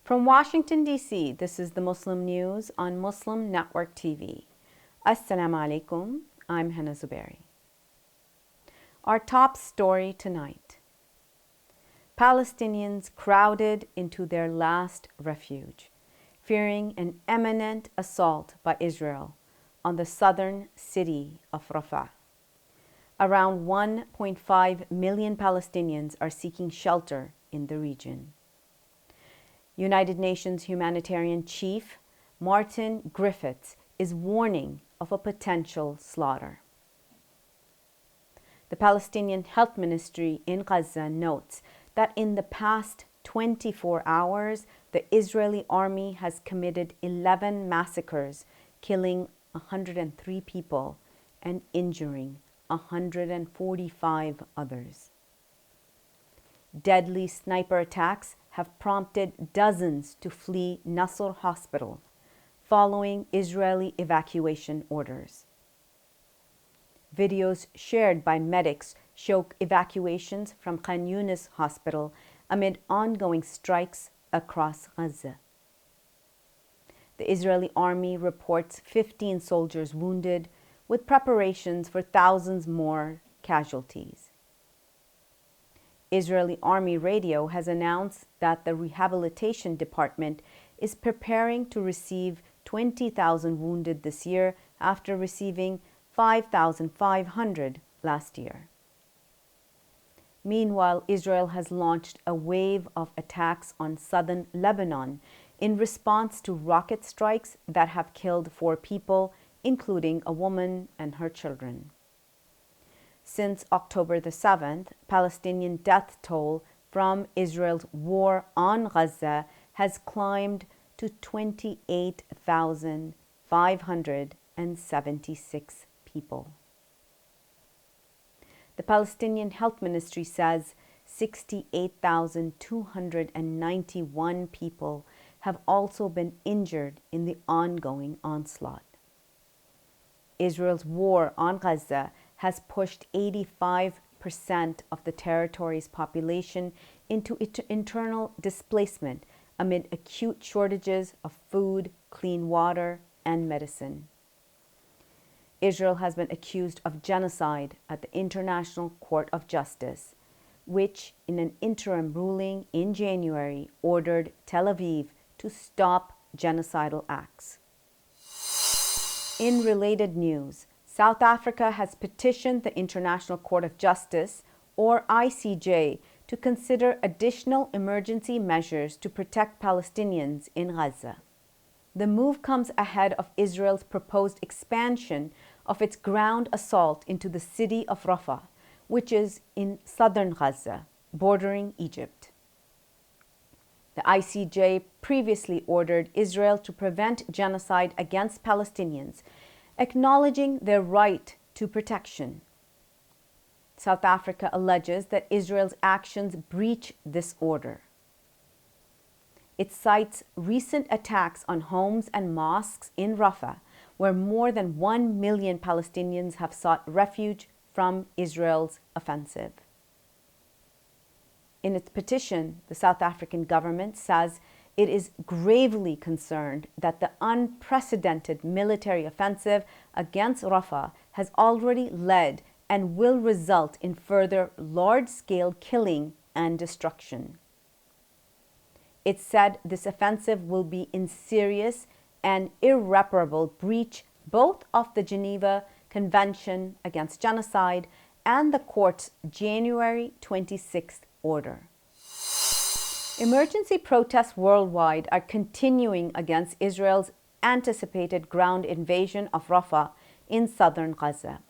From Washington, D.C., this is the Muslim News on Muslim Network TV. Assalamu alaikum, I'm Hena Zuberi. Our top story tonight. Palestinians crowded into their last refuge, fearing an imminent assault by Israel on the southern city of Rafah. Around 1.5 million Palestinians are seeking shelter in the region. United Nations humanitarian chief Martin Griffiths is warning of a potential slaughter. The Palestinian Health Ministry in Gaza notes that in the past 24 hours, the Israeli army has committed 11 massacres, killing 103 people and injuring 145 others. Deadly sniper attacks have prompted dozens to flee Nasser Hospital following Israeli evacuation orders. Videos shared by medics show evacuations from Khan Yunis Hospital amid ongoing strikes across Gaza. The Israeli army reports 15 soldiers wounded, with preparations for thousands more casualties. Israeli Army Radio has announced that the Rehabilitation Department is preparing to receive 20,000 wounded this year after receiving 5,500 last year. Meanwhile, Israel has launched a wave of attacks on southern Lebanon in response to rocket strikes that have killed 4 people, including a woman and her children. Since October the 7th, Palestinian death toll from Israel's war on Gaza has climbed to 28,576 people. The Palestinian Health Ministry says 68,291 people have also been injured in the ongoing onslaught. Israel's war on Gaza has pushed 85% of the territory's population into internal displacement amid acute shortages of food, clean water, and medicine. Israel has been accused of genocide at the International Court of Justice, which, in an interim ruling in January, ordered Tel Aviv to stop genocidal acts. In related news, South Africa has petitioned the International Court of Justice, or ICJ, to consider additional emergency measures to protect Palestinians in Gaza. The move comes ahead of Israel's proposed expansion of its ground assault into the city of Rafah, which is in southern Gaza, bordering Egypt. The ICJ previously ordered Israel to prevent genocide against Palestinians, acknowledging their right to protection. South Africa alleges that Israel's actions breach this order. It cites recent attacks on homes and mosques in Rafah, where more than 1 million Palestinians have sought refuge from Israel's offensive. In its petition, the South African government says it is gravely concerned that the unprecedented military offensive against Rafah has already led and will result in further large-scale killing and destruction. It said this offensive will be in serious and irreparable breach both of the Geneva Convention Against Genocide and the court's January 26th order. Emergency protests worldwide are continuing against Israel's anticipated ground invasion of Rafah in southern Gaza.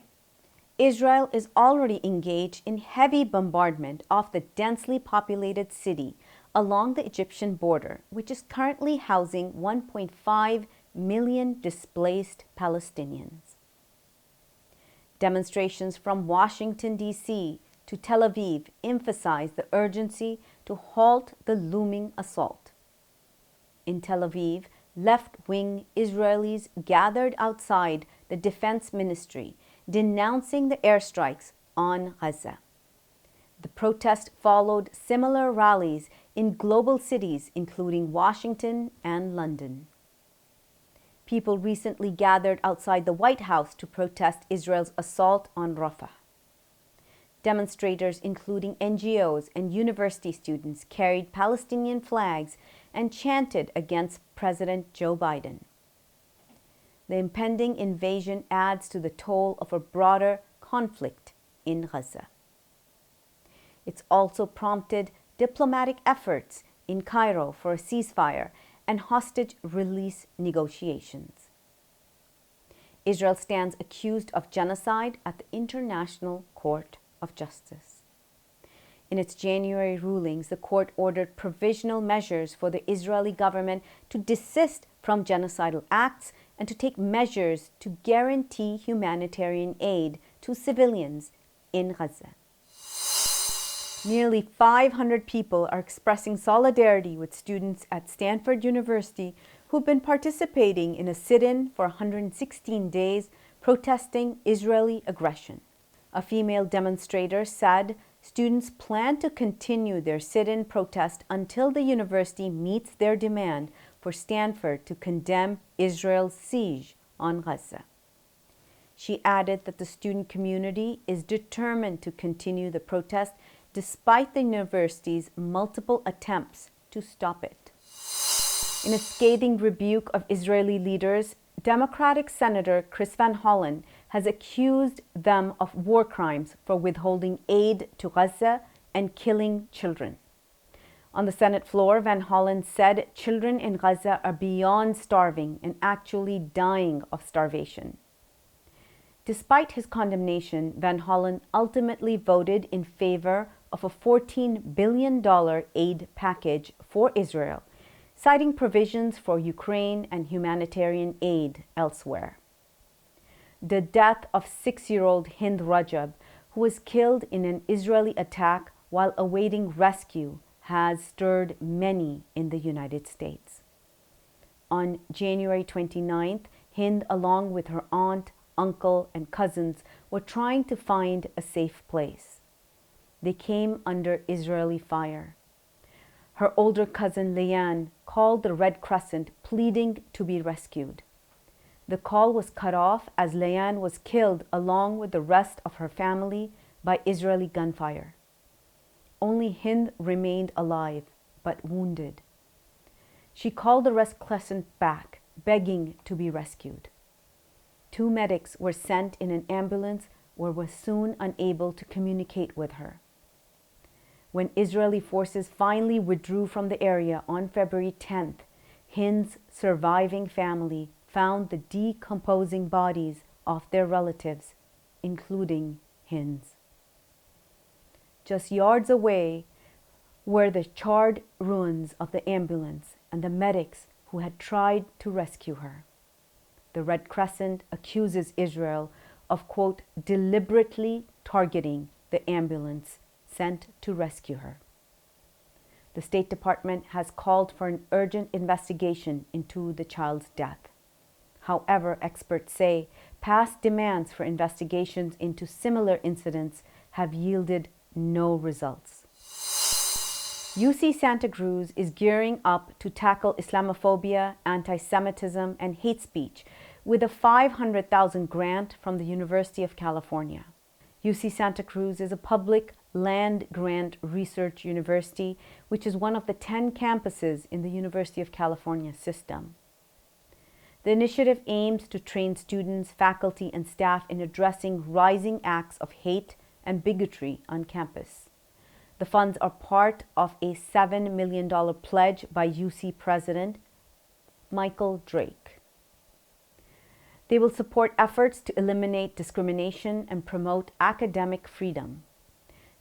Israel is already engaged in heavy bombardment of the densely populated city along the Egyptian border, which is currently housing 1.5 million displaced Palestinians. Demonstrations from Washington, D.C. to Tel Aviv emphasize the urgency to halt the looming assault. In Tel Aviv, left-wing Israelis gathered outside the Defense Ministry, denouncing the airstrikes on Gaza. The protest followed similar rallies in global cities, including Washington and London. People recently gathered outside the White House to protest Israel's assault on Rafah. Demonstrators, including NGOs and university students, carried Palestinian flags and chanted against President Joe Biden. The impending invasion adds to the toll of a broader conflict in Gaza. It's also prompted diplomatic efforts in Cairo for a ceasefire and hostage release negotiations. Israel stands accused of genocide at the International Court of Justice. In its January rulings, the court ordered provisional measures for the Israeli government to desist from genocidal acts and to take measures to guarantee humanitarian aid to civilians in Gaza. Nearly 500 people are expressing solidarity with students at Stanford University who've been participating in a sit-in for 116 days protesting Israeli aggression. A female demonstrator said students plan to continue their sit-in protest until the university meets their demand for Stanford to condemn Israel's siege on Gaza. She added that the student community is determined to continue the protest despite the university's multiple attempts to stop it. In a scathing rebuke of Israeli leaders, Democratic Senator Chris Van Hollen has accused them of war crimes for withholding aid to Gaza and killing children. On the Senate floor, Van Hollen said children in Gaza are beyond starving and actually dying of starvation. Despite his condemnation, Van Hollen ultimately voted in favor of a $14 billion aid package for Israel, citing provisions for Ukraine and humanitarian aid elsewhere. The death of 6-year-old Hind Rajab, who was killed in an Israeli attack while awaiting rescue, has stirred many in the United States. On January 29th, Hind, along with her aunt, uncle, and cousins, were trying to find a safe place. They came under Israeli fire. Her older cousin, Leanne, called the Red Crescent, pleading to be rescued. The call was cut off as Leanne was killed along with the rest of her family by Israeli gunfire. Only Hind remained alive, but wounded. She called the Red Crescent back, begging to be rescued. 2 medics were sent in an ambulance but were soon unable to communicate with her. When Israeli forces finally withdrew from the area on February 10th, Hind's surviving family found the decomposing bodies of their relatives, including Hind's. Just yards away were the charred ruins of the ambulance and the medics who had tried to rescue her. The Red Crescent accuses Israel of, quote, deliberately targeting the ambulance sent to rescue her. The State Department has called for an urgent investigation into the child's death. However, experts say past demands for investigations into similar incidents have yielded no results. UC Santa Cruz is gearing up to tackle Islamophobia, anti-Semitism, and hate speech with a $500,000 grant from the University of California. UC Santa Cruz is a public land-grant research university, which is one of the 10 campuses in the University of California system. The initiative aims to train students, faculty, and staff in addressing rising acts of hate and bigotry on campus. The funds are part of a $7 million pledge by UC President Michael Drake. They will support efforts to eliminate discrimination and promote academic freedom.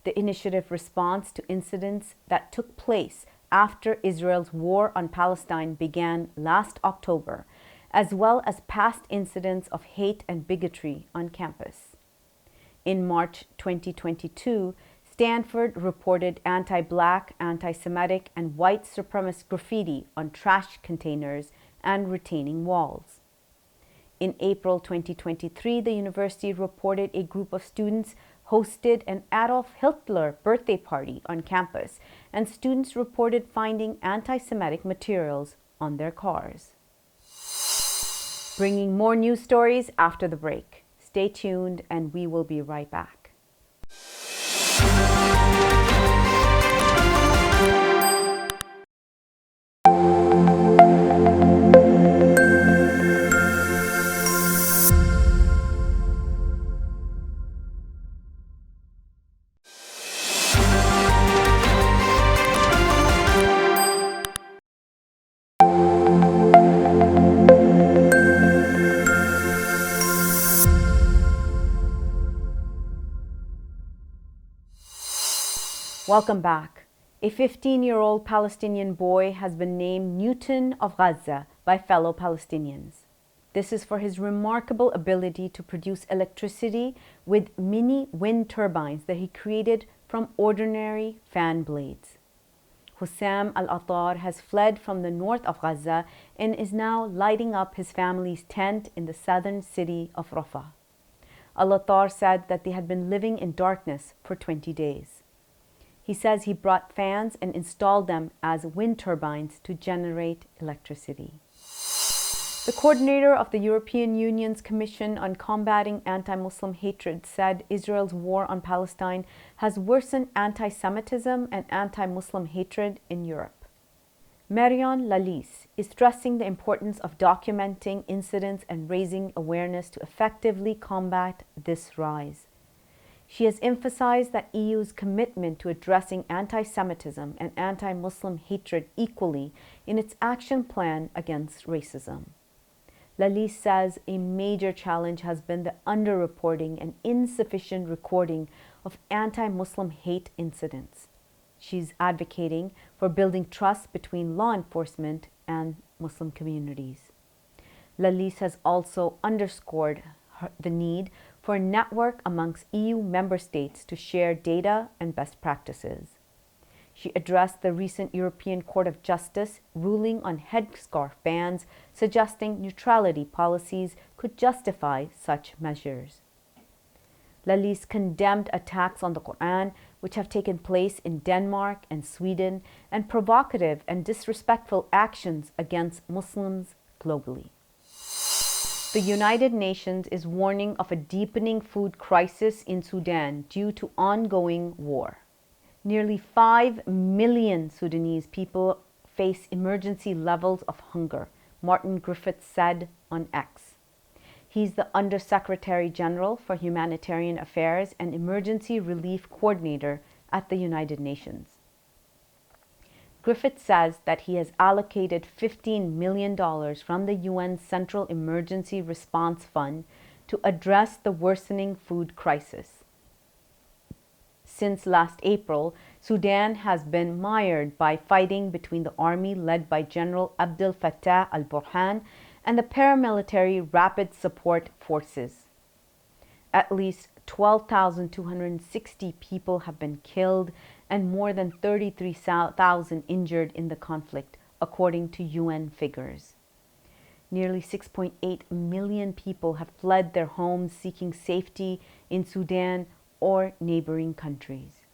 The initiative responds to incidents that took place after Israel's war on Palestine began last October, as well as past incidents of hate and bigotry on campus. In March 2022, Stanford reported anti-Black, anti-Semitic, and white supremacist graffiti on trash containers and retaining walls. In April 2023, the university reported a group of students hosted an Adolf Hitler birthday party on campus, and students reported finding anti-Semitic materials on their cars. Bringing more news stories after the break. Stay tuned and we will be right back. Welcome back. A 15-year-old Palestinian boy has been named Newton of Gaza by fellow Palestinians. This is for his remarkable ability to produce electricity with mini wind turbines that he created from ordinary fan blades. Hussam al-Attar has fled from the north of Gaza and is now lighting up his family's tent in the southern city of Rafah. Al-Attar said that they had been living in darkness for 20 days. He says he brought fans and installed them as wind turbines to generate electricity. The coordinator of the European Union's Commission on Combating Anti-Muslim Hatred said Israel's war on Palestine has worsened anti-Semitism and anti-Muslim hatred in Europe. Marion Lalisse is stressing the importance of documenting incidents and raising awareness to effectively combat this rise. She has emphasized that EU's commitment to addressing anti-Semitism and anti-Muslim hatred equally in its action plan against racism. Lalisse says a major challenge has been the underreporting and insufficient recording of anti-Muslim hate incidents. She's advocating for building trust between law enforcement and Muslim communities. Lalisse has also underscored the need for a network amongst EU member states to share data and best practices. She addressed the recent European Court of Justice ruling on headscarf bans, suggesting neutrality policies could justify such measures. Lalisse condemned attacks on the Quran, which have taken place in Denmark and Sweden, and provocative and disrespectful actions against Muslims globally. The United Nations is warning of a deepening food crisis in Sudan due to ongoing war. Nearly 5 million Sudanese people face emergency levels of hunger, Martin Griffiths said on X. He's the Undersecretary General for Humanitarian Affairs and Emergency Relief Coordinator at the United Nations. Griffiths says that he has allocated $15 million from the UN's Central Emergency Response Fund to address the worsening food crisis. Since last April, Sudan has been mired by fighting between the army led by General Abdel Fattah al-Burhan and the paramilitary Rapid Support Forces. At least 12,260 people have been killed and more than 33,000 injured in the conflict, according to UN figures. Nearly 6.8 million people have fled their homes seeking safety in Sudan or neighboring countries.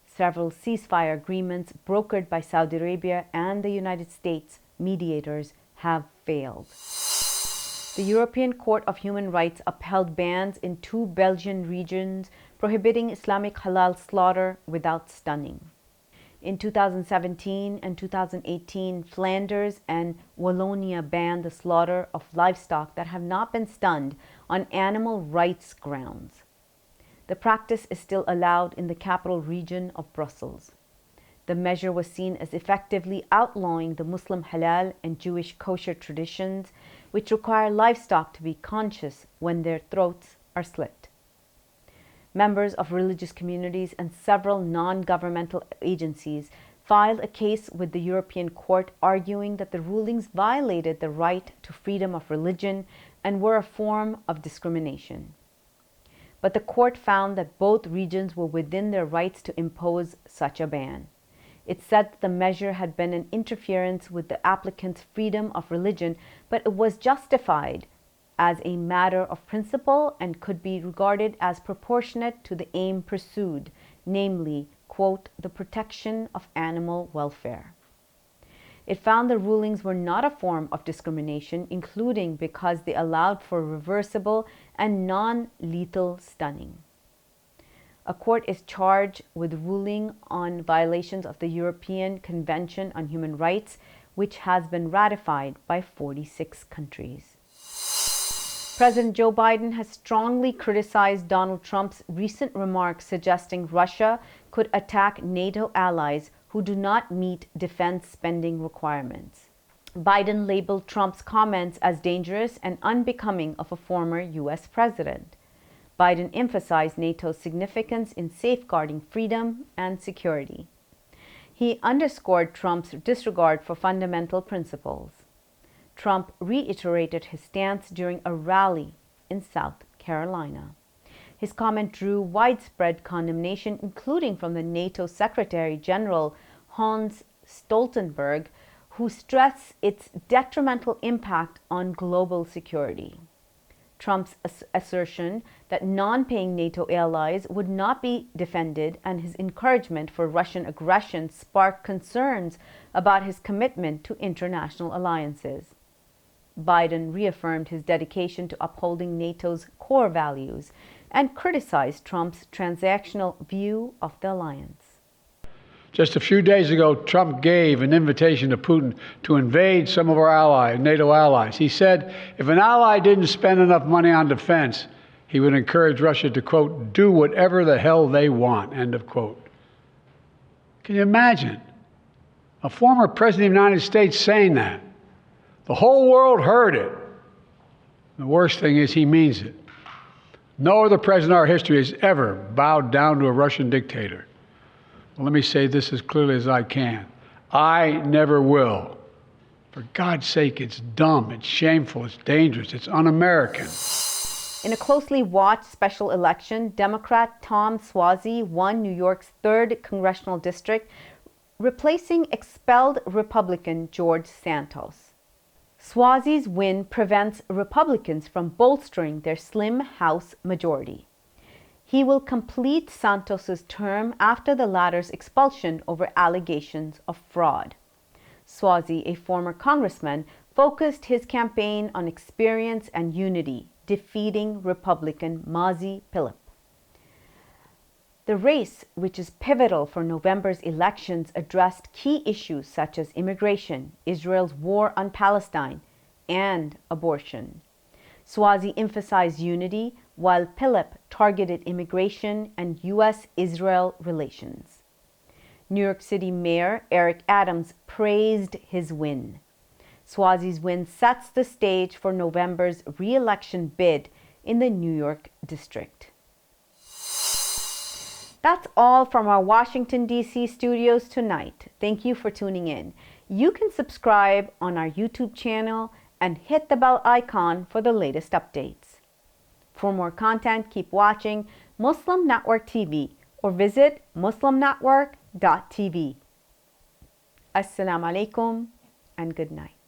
Several ceasefire agreements brokered by Saudi Arabia and the United States mediators have failed. The European Court of Human Rights upheld bans in 2 Belgian regions prohibiting Islamic halal slaughter without stunning. In 2017 and 2018, Flanders and Wallonia banned the slaughter of livestock that have not been stunned on animal rights grounds. The practice is still allowed in the capital region of Brussels. The measure was seen as effectively outlawing the Muslim halal and Jewish kosher traditions, which require livestock to be conscious when their throats are slit. Members of religious communities and several non-governmental agencies filed a case with the European Court arguing that the rulings violated the right to freedom of religion and were a form of discrimination. But the court found that both regions were within their rights to impose such a ban. It said that the measure had been an interference with the applicant's freedom of religion, but it was justified as a matter of principle and could be regarded as proportionate to the aim pursued, namely, quote, the protection of animal welfare. It found the rulings were not a form of discrimination, including because they allowed for reversible and non-lethal stunning. A court is charged with ruling on violations of the European Convention on Human Rights, which has been ratified by 46 countries. President Joe Biden has strongly criticized Donald Trump's recent remarks suggesting Russia could attack NATO allies who do not meet defense spending requirements. Biden labeled Trump's comments as dangerous and unbecoming of a former U.S. president. Biden emphasized NATO's significance in safeguarding freedom and security. He underscored Trump's disregard for fundamental principles. Trump reiterated his stance during a rally in South Carolina. His comment drew widespread condemnation, including from the NATO Secretary General Hans Stoltenberg, who stressed its detrimental impact on global security. Trump's assertion that non-paying NATO allies would not be defended and his encouragement for Russian aggression sparked concerns about his commitment to international alliances. Biden reaffirmed his dedication to upholding NATO's core values and criticized Trump's transactional view of the alliance. Just a few days ago, Trump gave an invitation to Putin to invade some of our NATO allies. He said if an ally didn't spend enough money on defense, he would encourage Russia to, quote, do whatever the hell they want, end of quote. Can you imagine a former president of the United States saying that? The whole world heard it. The worst thing is he means it. No other president in our history has ever bowed down to a Russian dictator. Well, let me say this as clearly as I can. I never will. For God's sake, it's dumb, it's shameful, it's dangerous, it's un-American. In a closely watched special election, Democrat Tom Suozzi won New York's 3rd congressional district, replacing expelled Republican George Santos. Suozzi's win prevents Republicans from bolstering their slim House majority. He will complete Santos's term after the latter's expulsion over allegations of fraud. Suozzi, a former congressman, focused his campaign on experience and unity, defeating Republican Mazi Pilip. The race, which is pivotal for November's elections, addressed key issues such as immigration, Israel's war on Palestine, and abortion. Suozzi emphasized unity, while Pilip targeted immigration and U.S.-Israel relations. New York City Mayor Eric Adams praised his win. Suozzi's win sets the stage for November's re-election bid in the New York district. That's all from our Washington, D.C. studios tonight. Thank you for tuning in. You can subscribe on our YouTube channel and hit the bell icon for the latest updates. For more content, keep watching Muslim Network TV or visit muslimnetwork.tv. Assalamu alaikum and good night.